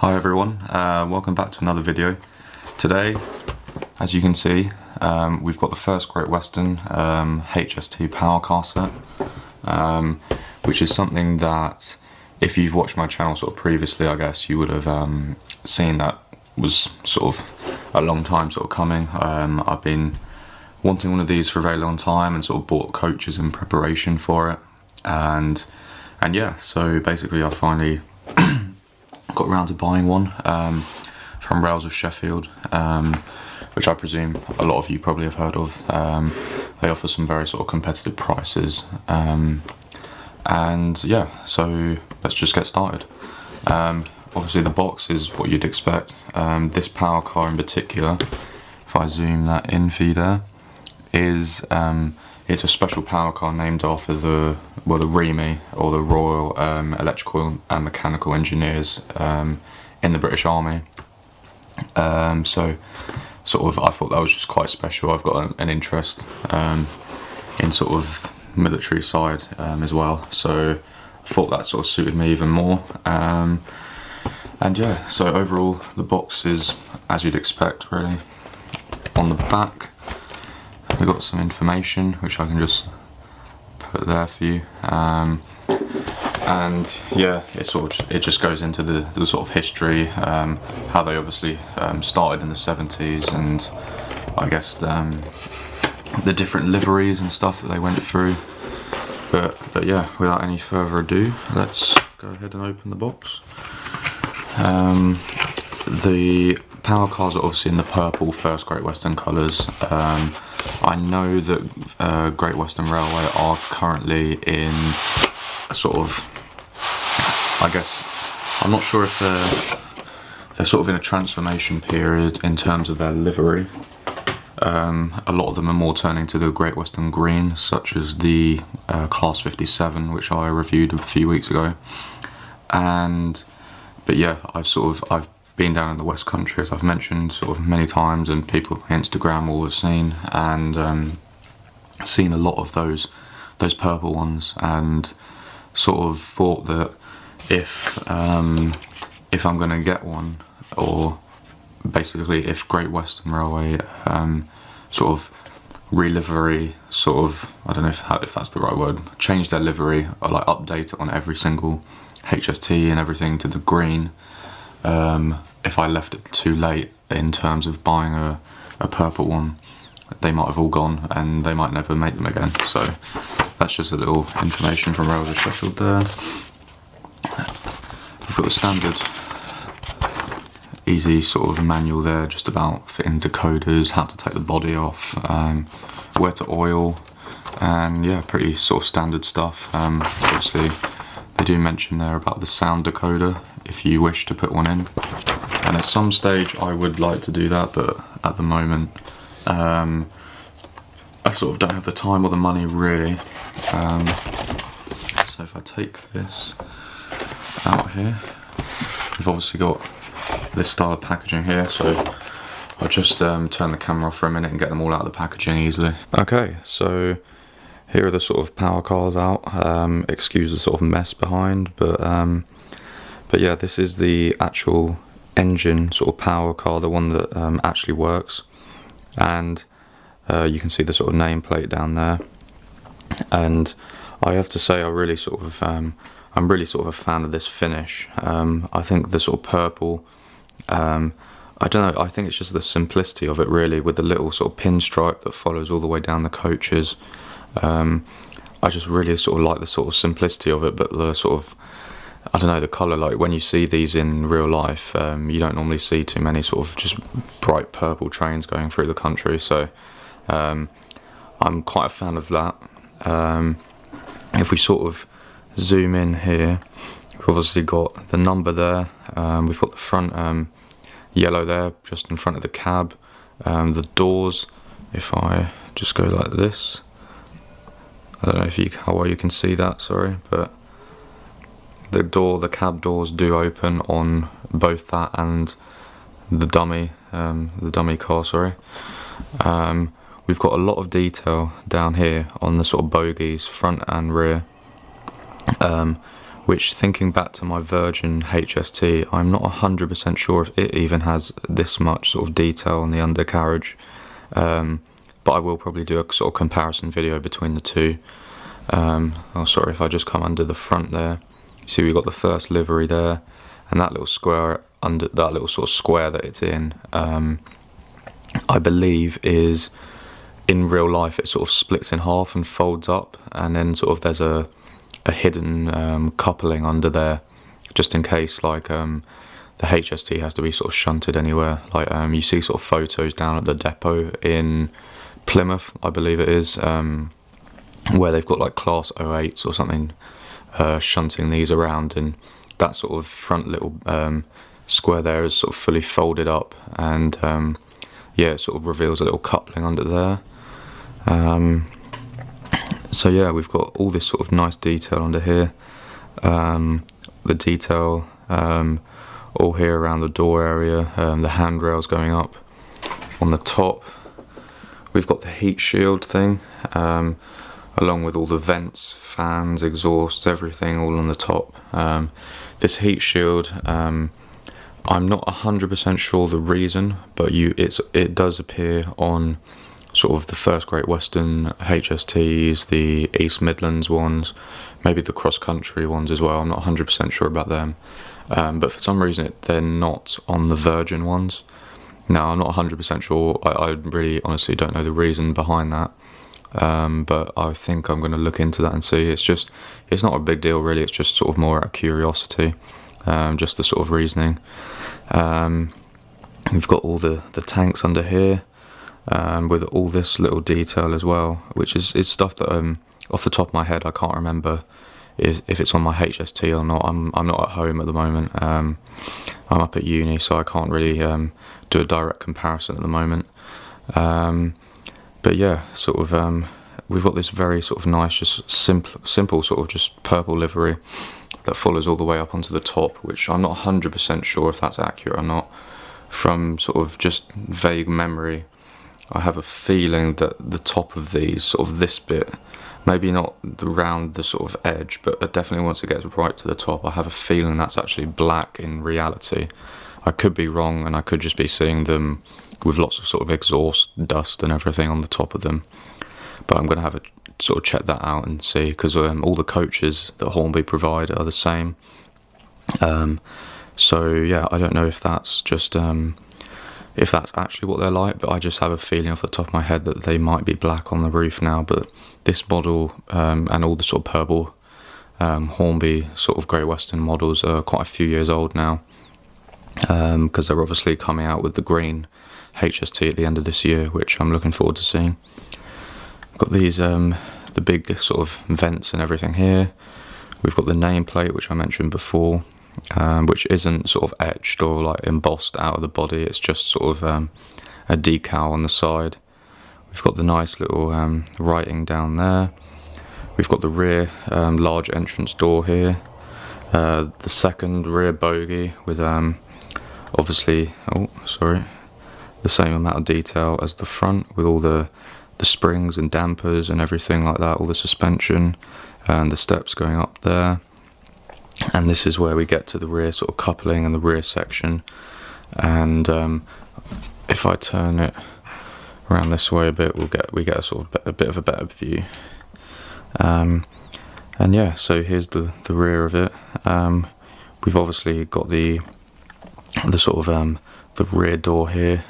Hi everyone, welcome back to another video. Today, as you can see, we've got the first Great Western HST power car set, which is something that if you've watched my channel sort of previously, I guess you would have seen that was sort of a long time sort of coming. I've been wanting one of these for a very long time and sort of bought coaches in preparation for it, and yeah, so basically I finally got around to buying one from Rails of Sheffield, which I presume a lot of you probably have heard of. They offer some very sort of competitive prices, and yeah, so let's just get started. Obviously the box is what you'd expect. This power car in particular, if I zoom that in for you there, is it's a special power car named after the r.e.m.e, or the Royal Electrical and Mechanical Engineers in the British Army. So sort of I thought that was just quite special. I've got an interest in sort of military side as well, so I thought that sort of suited me even more. And yeah, so overall the box is as you'd expect really. On the back we've got some information which I can just put there for you, and yeah, it just goes into the sort of history, how they obviously started in the 70s, and I guess the different liveries and stuff that they went through. But yeah, without any further ado, let's go ahead and open the box. The power cars are obviously in the purple first Great Western colours. I know that Great Western Railway are currently in a sort of, I guess, I'm not sure if they're sort of in a transformation period in terms of their livery. A lot of them are more turning to the Great Western Green, such as the Class 57, which I reviewed a few weeks ago. But yeah, I've been down in the West Country, as I've mentioned sort of many times, and people on Instagram will have seen, and seen a lot of those purple ones, and sort of thought that if I'm going to get one, or basically if Great Western Railway sort of re-livery, sort of, I don't know if that's the right word, change their livery, or like update it on every single HST and everything to the green, if I left it too late in terms of buying a purple one, they might have all gone and they might never make them again. So that's just a little information from Rails of Sheffield there. We've got the standard easy sort of manual there, just about fitting decoders, how to take the body off, where to oil, and yeah, pretty sort of standard stuff. Obviously they do mention there about the sound decoder if you wish to put one in, and at some stage I would like to do that, but at the moment I sort of don't have the time or the money really. So if I take this out here, we've obviously got this style of packaging here, so I'll just turn the camera off for a minute and get them all out of the packaging easily. Okay, so here are the sort of power cars out. Excuse the sort of mess behind, but yeah, this is the actual engine sort of power car, the one that actually works, and you can see the sort of nameplate down there. And I have to say, I'm really sort of a fan of this finish. I think the sort of purple, I don't know, I think it's just the simplicity of it really, with the little sort of pinstripe that follows all the way down the coaches. I just really sort of like the sort of simplicity of it, but the sort of, I don't know, the colour, like when you see these in real life, you don't normally see too many sort of just bright purple trains going through the country, so I'm quite a fan of that. If we sort of zoom in here, we've obviously got the number there, we've got the front yellow there just in front of the cab, the doors, if I just go like this, I don't know if how well you can see that, sorry, but the cab doors do open on both that and the dummy car, sorry. We've got a lot of detail down here on the sort of bogies, front and rear. which, thinking back to my Virgin HST, I'm not 100% sure if it even has this much sort of detail on the undercarriage, but I will probably do a sort of comparison video between the two. Oh, sorry, if I just come under the front there, you see we've got the first livery there, and that little square under that little sort of square that it's in, I believe is, in real life, it sort of splits in half and folds up, and then sort of there's a hidden coupling under there, just in case like the HST has to be sort of shunted anywhere. Like you see sort of photos down at the depot in Plymouth, I believe it is, where they've got like class 08s or something shunting these around, and that sort of front little square there is sort of fully folded up, and yeah, it sort of reveals a little coupling under there. So yeah, we've got all this sort of nice detail under here, the detail all here around the door area, the handrails going up. On the top we've got the heat shield thing, along with all the vents, fans, exhausts, everything all on the top. This heat shield, I'm not 100% sure the reason, but it does appear on sort of the first Great Western HSTs, the East Midlands ones, maybe the cross country ones as well. I'm not 100% sure about them, but for some reason they're not on the Virgin ones. Now, I'm not 100% sure. I really honestly don't know the reason behind that, but I think I'm going to look into that and see. It's not a big deal really, it's just sort of more out of curiosity, just the sort of reasoning. We've got all the tanks under here, with all this little detail as well, which is stuff that off the top of my head I can't remember if it's on my HST or not. I'm not at home at the moment. I'm up at uni, so I can't really do a direct comparison at the moment. But yeah, sort of we've got this very sort of nice, just simple sort of just purple livery that follows all the way up onto the top, which I'm not 100% sure if that's accurate or not. From sort of just vague memory, I have a feeling that the top of these, sort of this bit, maybe not around the sort of edge, but definitely once it gets right to the top, I have a feeling that's actually black in reality. I could be wrong, and I could just be seeing them with lots of sort of exhaust dust and everything on the top of them. But I'm going to have a sort of check that out and see, because all the coaches that Hornby provide are the same. So yeah, I don't know if that's just if that's actually what they're like, but I just have a feeling off the top of my head that they might be black on the roof now. But this model and all the sort of purple Hornby sort of Great Western models are quite a few years old now, because they're obviously coming out with the green HST at the end of this year, which I'm looking forward to seeing. Got these the big sort of vents and everything here. We've got the nameplate, which I mentioned before, which isn't sort of etched or like embossed out of the body. It's just sort of a decal on the side. We've got the nice little writing down there. We've got the rear large entrance door here. The second rear bogie with obviously, the same amount of detail as the front, with all the springs and dampers and everything like that, all the suspension and the steps going up there. And this is where we get to the rear sort of coupling and the rear section. And if I turn it around this way a bit, we get a sort of a bit of a better view. And yeah, so here's the rear of it. We've obviously got the sort of the rear door here,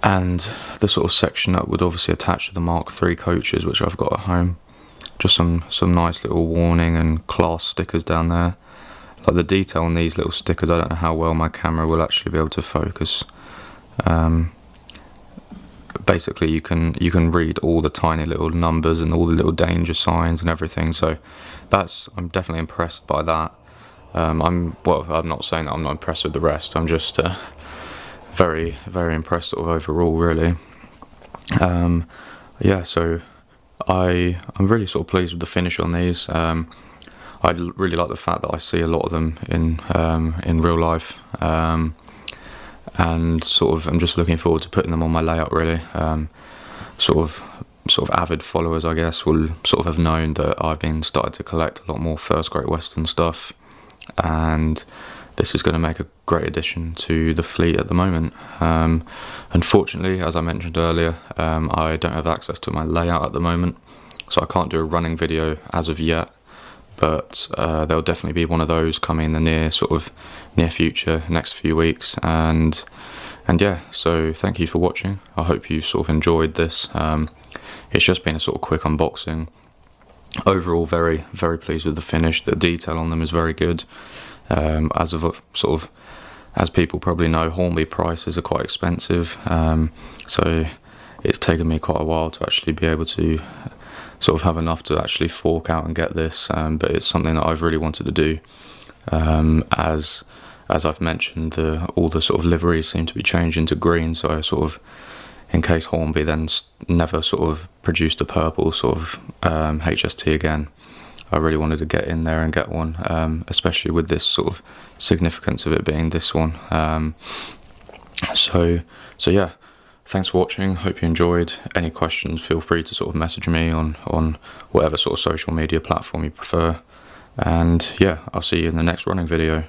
and the sort of section that would obviously attach to the Mark III coaches, which I've got at home. Just some nice little warning and class stickers down there. Like the detail on these little stickers, I don't know how well my camera will actually be able to focus. Basically, you can read all the tiny little numbers and all the little danger signs and everything. So I'm definitely impressed by that. I'm not saying that I'm not impressed with the rest. I'm just very, very impressed sort of overall, really. Yeah, so I'm really sort of pleased with the finish on these. I really like the fact that I see a lot of them in real life, and sort of I'm just looking forward to putting them on my layout, really. Sort of sort of avid followers, I guess, will sort of have known that I've been starting to collect a lot more first Great Western stuff, and this is going to make a great addition to the fleet at the moment. Unfortunately, as I mentioned earlier, I don't have access to my layout at the moment, so I can't do a running video as of yet, but there'll definitely be one of those coming in the near future, next few weeks. And yeah, so thank you for watching. I hope you sort of enjoyed this. It's just been a sort of quick unboxing. Overall, very, very pleased with the finish. The detail on them is very good. As people probably know, Hornby prices are quite expensive, so it's taken me quite a while to actually be able to sort of have enough to actually fork out and get this, but it's something that I've really wanted to do. As I've mentioned, all the sort of liveries seem to be changing to green, so I sort of, in case Hornby then never sort of produced a purple sort of HST again, I really wanted to get in there and get one, especially with this sort of significance of it being this one. So yeah, thanks for watching. Hope you enjoyed. Any questions, feel free to sort of message me on whatever sort of social media platform you prefer. And yeah, I'll see you in the next running video.